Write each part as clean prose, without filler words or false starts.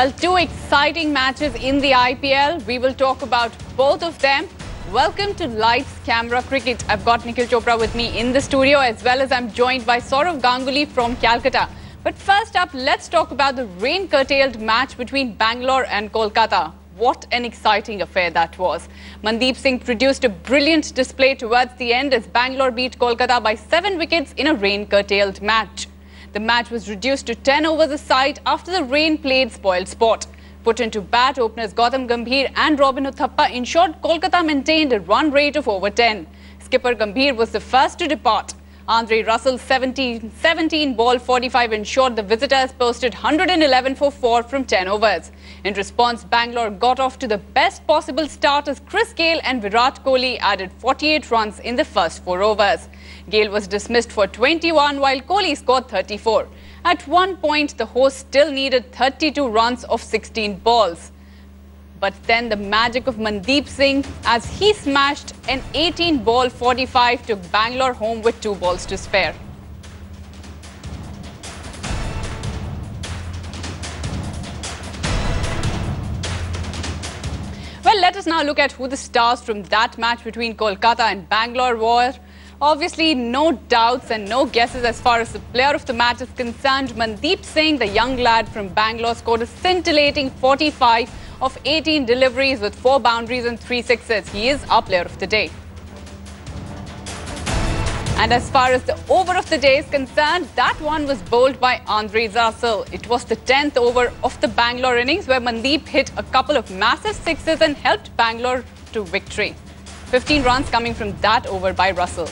Well, two exciting matches in the IPL. We will talk about both of them. Welcome to Lights Camera Cricket. I've got Nikhil Chopra with me in the studio, as well as I'm joined by Saurav Ganguly from Kolkata. But first up, let's talk about the rain-curtailed match between Bangalore and Kolkata. What an exciting affair that was. Mandeep Singh produced a brilliant display towards the end as Bangalore beat Kolkata by 7 wickets in a rain-curtailed match. The match was reduced to 10 overs a side after the rain played spoiled sport. Put into bat, openers Gautam Gambhir and Robin Uthappa ensured Kolkata maintained a run rate of over 10. Skipper Gambhir was the first to depart. Andre Russell's 17 ball 45 ensured the visitors posted 111 for 4 from 10 overs. In response, Bangalore got off to the best possible start as Chris Gayle and Virat Kohli added 48 runs in the first 4 overs. Gayle was dismissed for 21 while Kohli scored 34. At one point, the hosts still needed 32 runs of 16 balls. But then the magic of Mandeep Singh as he smashed an 18 ball 45 took Bangalore home with 2 balls to spare. Well, let us now look at who the stars from that match between Kolkata and Bangalore were. Obviously, no doubts and no guesses as far as the player of the match is concerned. Mandeep Singh, the young lad from Bangalore, scored a scintillating 45 of 18 deliveries with 4 boundaries and 3 sixes. He is our player of the day. And as far as the over of the day is concerned, that one was bowled by Andre Russell. It was the 10th over of the Bangalore innings where Mandeep hit a couple of massive sixes and helped Bangalore to victory. 15 runs coming from that over by Russell.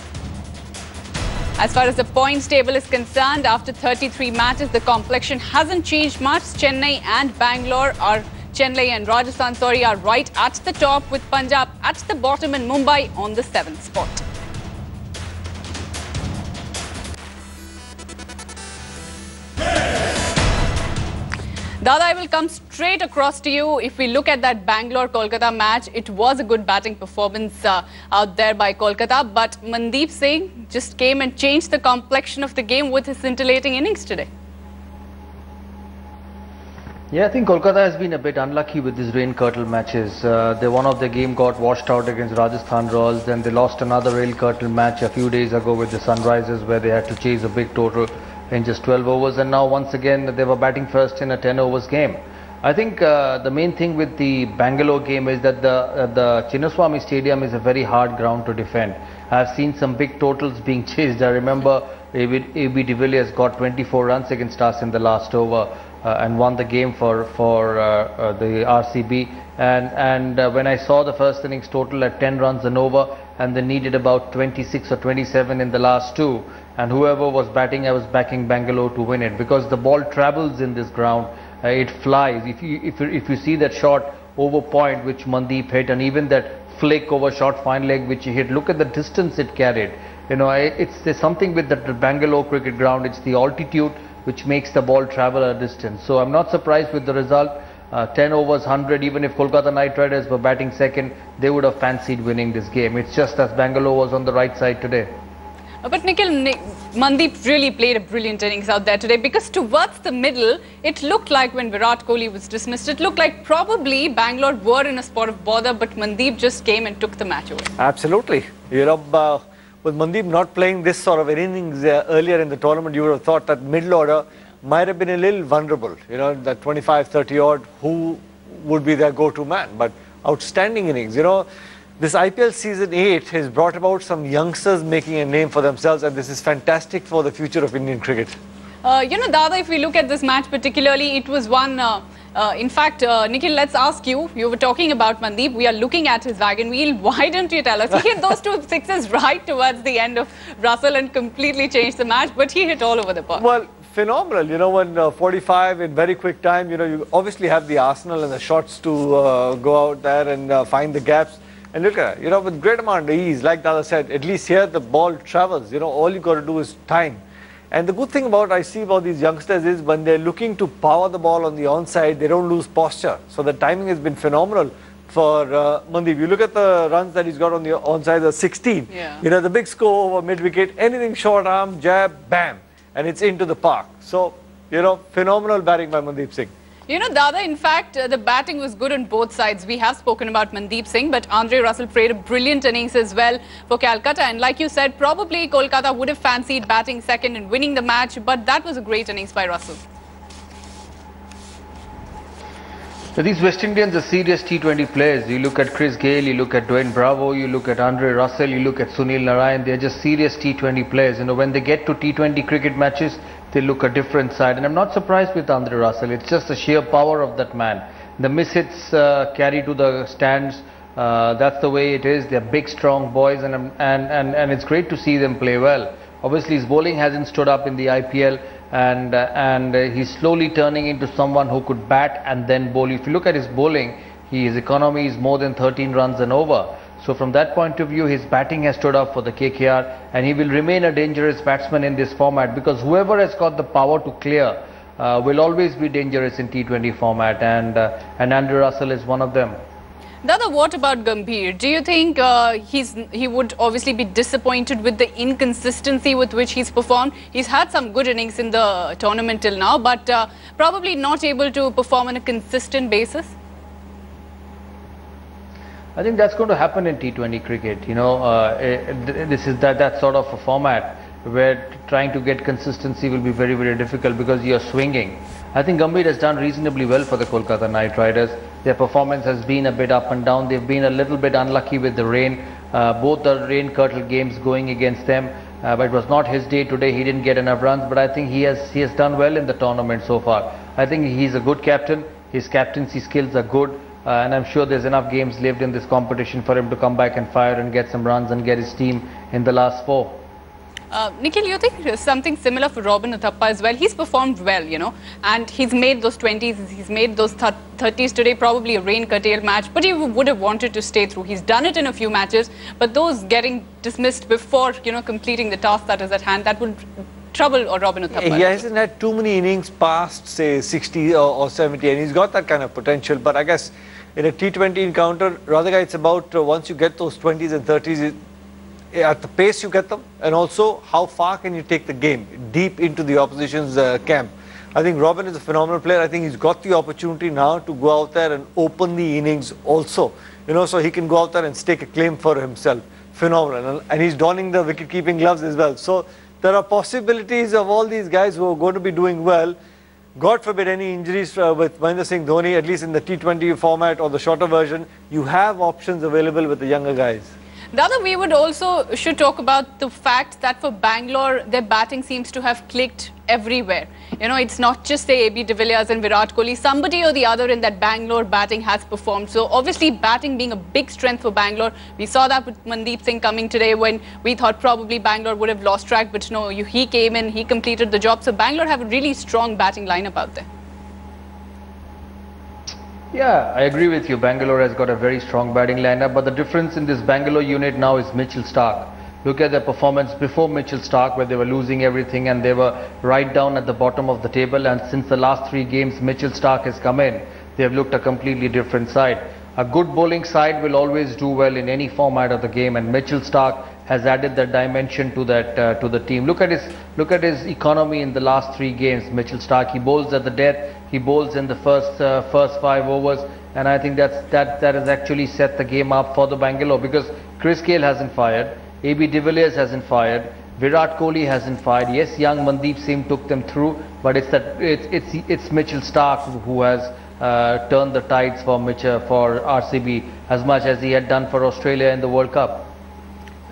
As far as the points table is concerned, after 33 matches, the complexion hasn't changed much. Chennai and Rajasthan are right at the top, with Punjab at the bottom and Mumbai on the 7th spot. Dada, I will come straight across to you. If we look at that Bangalore-Kolkata match, it was a good batting performance out there by Kolkata, but Mandeep Singh just came and changed the complexion of the game with his scintillating innings today. Yeah, I think Kolkata has been a bit unlucky with these rain-curtailed matches. One of the game got washed out against Rajasthan Royals, then they lost another rain-curtailed match a few days ago with the Sunrisers where they had to chase a big total in just 12 overs, and now once again they were batting first in a 10 overs game. I think the main thing with the Bangalore game is that the Chinnaswamy Stadium is a very hard ground to defend. I've seen some big totals being chased. I remember A.B. de Villiers got 24 runs against us in the last over and won the game for the RCB. And when I saw the first innings total at 10 runs and over, and they needed about 26 or 27 in the last 2, and whoever was batting, I was backing Bangalore to win it, because the ball travels in this ground. It flies. If you see that short over point which Mandeep hit, and even that flick over short fine leg which he hit, look at the distance it carried. You know, there's something with the Bangalore cricket ground. It's the altitude which makes the ball travel a distance. So I'm not surprised with the result. 10 overs, 100. Even if Kolkata Knight Riders were batting second, they would have fancied winning this game. It's just that Bangalore was on the right side today. But Nikhil, Mandeep really played a brilliant innings out there today, because towards the middle, it looked like when Virat Kohli was dismissed, it looked like probably Bangalore were in a spot of bother, but Mandeep just came and took the match away. Absolutely. You know, with Mandeep not playing this sort of innings earlier in the tournament, you would have thought that middle order might have been a little vulnerable. You know, that 25-30 odd, who would be their go-to man? But outstanding innings, you know. This IPL Season 8 has brought about some youngsters making a name for themselves, and this is fantastic for the future of Indian cricket. You know, Dada, if we look at this match particularly, it was one... in fact, Nikhil, let's ask you. You were talking about Mandeep. We are looking at his wagon wheel. Why don't you tell us? He hit those 2 sixes right towards the end of Russell and completely changed the match, but he hit all over the park. Well, phenomenal. You know, when 45 in very quick time, you know, you obviously have the arsenal and the shots to go out there and find the gaps. And look at it, you know, with great amount of ease, like Dada said, at least here the ball travels. You know, all you got to do is time. And the good thing I see about these youngsters is when they're looking to power the ball on the onside, they don't lose posture. So the timing has been phenomenal for Mandeep. You look at the runs that he's got on the onside, the 16. Yeah. You know, the big score over mid-wicket, anything short arm, jab, bam, and it's into the park. So, you know, phenomenal batting by Mandeep Singh. You know, Dada, in fact, the batting was good on both sides. We have spoken about Mandeep Singh, but Andre Russell played a brilliant innings as well for Calcutta. And like you said, probably Kolkata would have fancied batting second and winning the match, but that was a great innings by Russell. So these West Indians are serious T20 players. You look at Chris Gayle, you look at Dwayne Bravo, you look at Andre Russell, you look at Sunil Narayan. They're just serious T20 players. You know, when they get to T20 cricket matches, they look a different side. And I'm not surprised with Andre Russell. It's just the sheer power of that man. The mishits carry to the stands. That's the way it is. They're big, strong boys, and it's great to see them play well. Obviously, his bowling hasn't stood up in the IPL. And he's slowly turning into someone who could bat and then bowl. If you look at his bowling, his economy is more than 13 runs and over. So from that point of view, his batting has stood up for the KKR, and he will remain a dangerous batsman in this format, because whoever has got the power to clear will always be dangerous in T20 format, and Andre Russell is one of them. Dada, what about Gambhir? Do you think he would obviously be disappointed with the inconsistency with which he's performed? He's had some good innings in the tournament till now, but probably not able to perform on a consistent basis. I think that's going to happen in T20 cricket. You know, this is that sort of a format where trying to get consistency will be very, very difficult because you're swinging. I think Gambhir has done reasonably well for the Kolkata Knight Riders. Their performance has been a bit up and down. They've been a little bit unlucky with the rain. Both the rain curtle games going against them. But it was not his day today. He didn't get enough runs. But I think he has done well in the tournament so far. I think he's a good captain. His captaincy skills are good. And I'm sure there's enough games lived in this competition for him to come back and fire and get some runs and get his team in the last 4. Nikhil, you think something similar for Robin Uthappa as well? He's performed well, you know, and he's made those 20s, he's made those 30s today, probably a rain curtailed match, but he would have wanted to stay through. He's done it in a few matches, but those getting dismissed before, you know, completing the task that is at hand, that would trouble Robin Uthappa. He hasn't had too many innings past, say, 60 or 70, and he's got that kind of potential, but I guess in a T20 encounter, Radhika, it's about once you get those 20s and 30s, at the pace you get them, and also how far can you take the game deep into the opposition's camp. I think Robin is a phenomenal player. I think he's got the opportunity now to go out there and open the innings also, you know, so he can go out there and stake a claim for himself. Phenomenal. And he's donning the wicket keeping gloves as well. So there are possibilities of all these guys who are going to be doing well. God forbid any injuries with Mandeep Singh Dhoni, at least in the T20 format or the shorter version. You have options available with the younger guys. Dada, we should talk about the fact that for Bangalore, their batting seems to have clicked everywhere. You know, it's not just the AB de Villiers and Virat Kohli. Somebody or the other in that Bangalore batting has performed. So obviously batting being a big strength for Bangalore. We saw that with Mandeep Singh coming today when we thought probably Bangalore would have lost track. But no, he came in, he completed the job. So Bangalore have a really strong batting lineup out there. Yeah, I agree with you. Bangalore has got a very strong batting lineup, but the difference in this Bangalore unit now is Mitchell Starc. Look at their performance before Mitchell Starc, where they were losing everything and they were right down at the bottom of the table, and since the last 3 games Mitchell Starc has come in, they have looked a completely different side. A good bowling side will always do well in any format of the game, and Mitchell Starc has added that dimension to that to the team. Look at his economy in the last 3 games. Mitchell Starc, he bowls at the death. He bowls in the first 5 overs, and I think that has actually set the game up for the Bangalore, because Chris Gayle hasn't fired, AB de Villiers hasn't fired, Virat Kohli hasn't fired. Yes, young Mandeep Singh took them through, but it's Mitchell Starc who has turned the tides for RCB as much as he had done for Australia in the World Cup.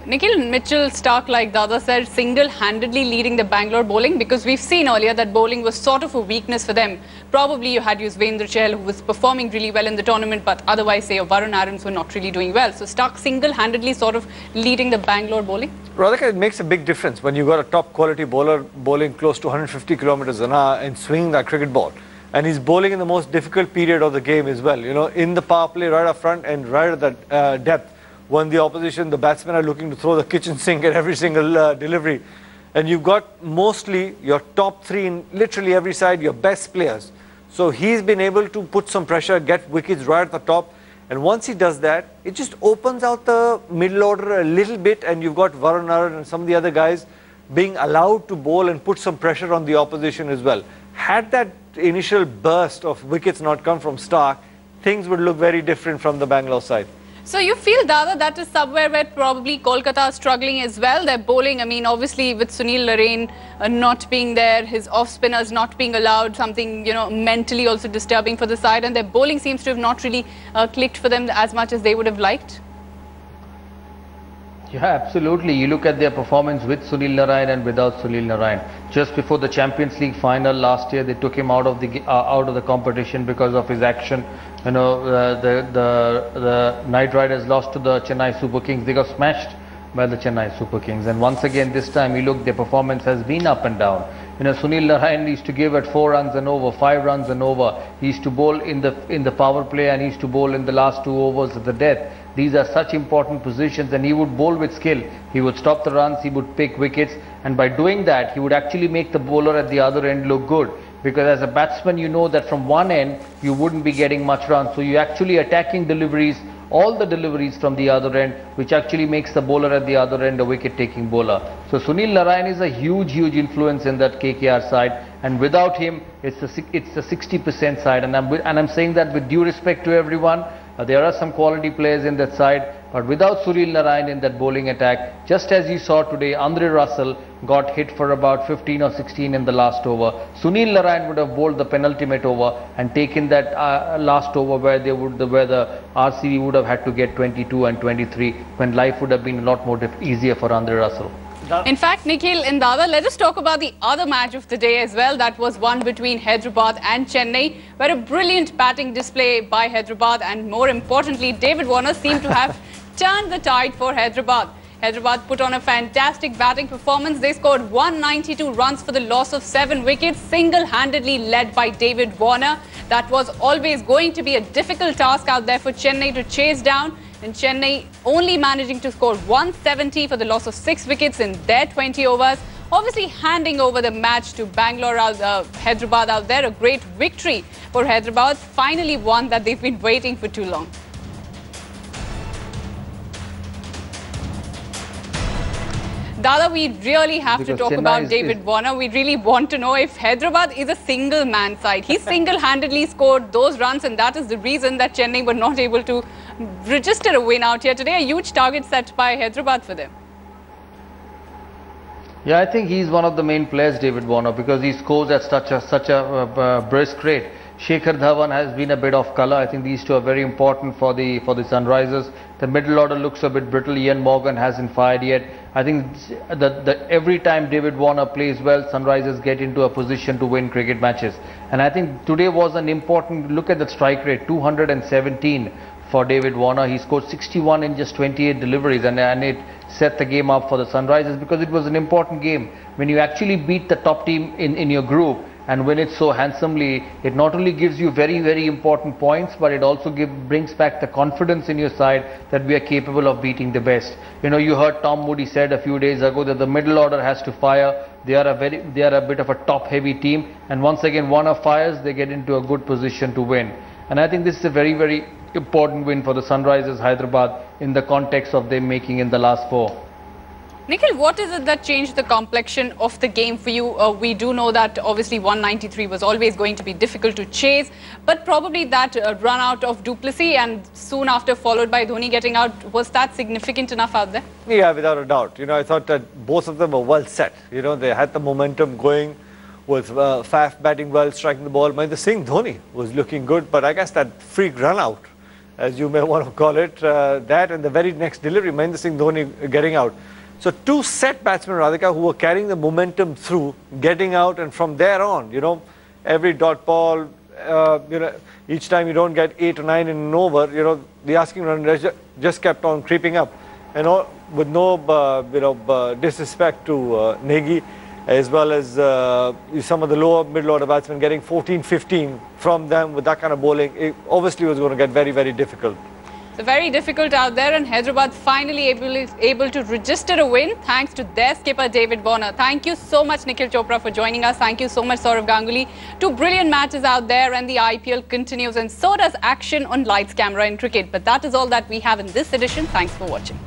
Nikhil, Mitchell Starc, like Dada said, single-handedly leading the Bangalore bowling, because we've seen earlier that bowling was sort of a weakness for them. Probably you had Yuzvendra Chahal, who was performing really well in the tournament, but otherwise, say, Varun Aaron's were not really doing well. So Starc single-handedly sort of leading the Bangalore bowling. Radhika, it makes a big difference when you got a top-quality bowler bowling close to 150 kilometers an hour and swinging that cricket ball. And he's bowling in the most difficult period of the game as well, you know, in the power play right up front and right at that depth. When the opposition, the batsmen are looking to throw the kitchen sink at every single delivery. And you've got mostly your top 3 in literally every side, your best players. So he's been able to put some pressure, get wickets right at the top. And once he does that, it just opens out the middle order a little bit, and you've got Varun Aaron and some of the other guys being allowed to bowl and put some pressure on the opposition as well. Had that initial burst of wickets not come from Stark, things would look very different from the Bangalore side. So you feel, Dada, that is somewhere where probably Kolkata is struggling as well. Their bowling, I mean, obviously with Sunil Narine not being there, his off-spinners not being allowed, something, you know, mentally also disturbing for the side. And their bowling seems to have not really clicked for them as much as they would have liked. Yeah, absolutely. You look at their performance with Sunil Narine and without Sunil Narine. Just before the Champions League final last year, they took him out of the competition because of his action. You know, the Knight Riders lost to the Chennai Super Kings. They got smashed by the Chennai Super Kings. And once again, this time, you look, their performance has been up and down. You know, Sunil Narine used to give at 4 runs and over, 5 runs and over. He used to bowl in the power play, and he used to bowl in the last 2 overs of the death. These are such important positions, and he would bowl with skill. He would stop the runs, he would pick wickets, and by doing that, he would actually make the bowler at the other end look good. Because as a batsman, you know that from one end, you wouldn't be getting much runs. So you're actually attacking deliveries, all the deliveries from the other end, which actually makes the bowler at the other end a wicket-taking bowler. So Sunil Narine is a huge influence in that KKR side, and without him, it's a 60% side. And I'm saying that with due respect to everyone. There are some quality players in that side, but without Sunil Narine in that bowling attack, just as you saw today, Andre Russell got hit for about 15 or 16 in the last over. Sunil Narine would have bowled the penultimate over and taken that last over where the RCB would have had to get 22 and 23, when life would have been a lot more easier for Andre Russell. In fact, Nikhil and Dada, let us talk about the other match of the day as well. That was one between Hyderabad and Chennai, where a brilliant batting display by Hyderabad and more importantly, David Warner seemed to have turned the tide for Hyderabad. Hyderabad put on a fantastic batting performance. They scored 192 runs for the loss of 7 wickets, single-handedly led by David Warner. That was always going to be a difficult task out there for Chennai to chase down. And Chennai only managing to score 170 for the loss of 6 wickets in their 20 overs. Obviously handing over the match to Bangalore, Hyderabad out there. A great victory for Hyderabad. Finally one that they've been waiting for too long. Dada, we really have to talk about David Warner. We really want to know if Hyderabad is a single-man side. He single-handedly scored those runs, and that is the reason that Chennai were not able to register a win out here today. A huge target set by Hyderabad for them. Yeah, I think he's one of the main players, David Warner, because he scores at such a brisk rate. Shekhar Dhawan has been a bit off colour. I think these two are very important for the Sunrisers. The middle order looks a bit brittle. Ian Morgan hasn't fired yet. I think that every time David Warner plays well, Sunrisers get into a position to win cricket matches. And I think today was an important look at the strike rate, 217 for David Warner. He scored 61 in just 28 deliveries, and it set the game up for the Sunrisers because it was an important game. When you actually beat the top team in your group and win it so handsomely, it not only gives you very important points, but it also brings back the confidence in your side that we are capable of beating the best. You know, you heard Tom Moody said a few days ago that the middle order has to fire. They are a bit of a top-heavy team, and once again, Warner fires, they get into a good position to win. And I think this is a very important win for the Sunrisers Hyderabad in the context of them making in the last 4. Nikhil, what is it that changed the complexion of the game for you? We do know that obviously 193 was always going to be difficult to chase, but probably that run out of du Plessis and soon after followed by Dhoni getting out, was that significant enough out there? Yeah, without a doubt. You know, I thought that both of them were well set. You know, they had the momentum going with Faf batting well, striking the ball. Mandeep Singh Dhoni was looking good, but I guess that freak run out, as you may want to call it, that and the very next delivery, Mandeep Singh Dhoni getting out. So 2 set batsmen, Radhika, who were carrying the momentum through, getting out, and from there on, you know, every dot ball, you know, each time you don't get 8 or 9 in an over, you know, the asking run just kept on creeping up. And all, with no, you know, disrespect to Negi, as well as some of the lower middle order batsmen getting 14, 15 from them with that kind of bowling, it obviously was going to get very difficult. So very difficult out there, and Hyderabad finally able to register a win thanks to their skipper David Warner. Thank you so much, Nikhil Chopra, for joining us. Thank you so much, Saurav Ganguly. 2 brilliant matches out there, and the IPL continues, and so does action on lights, camera and cricket. But that is all that we have in this edition. Thanks for watching.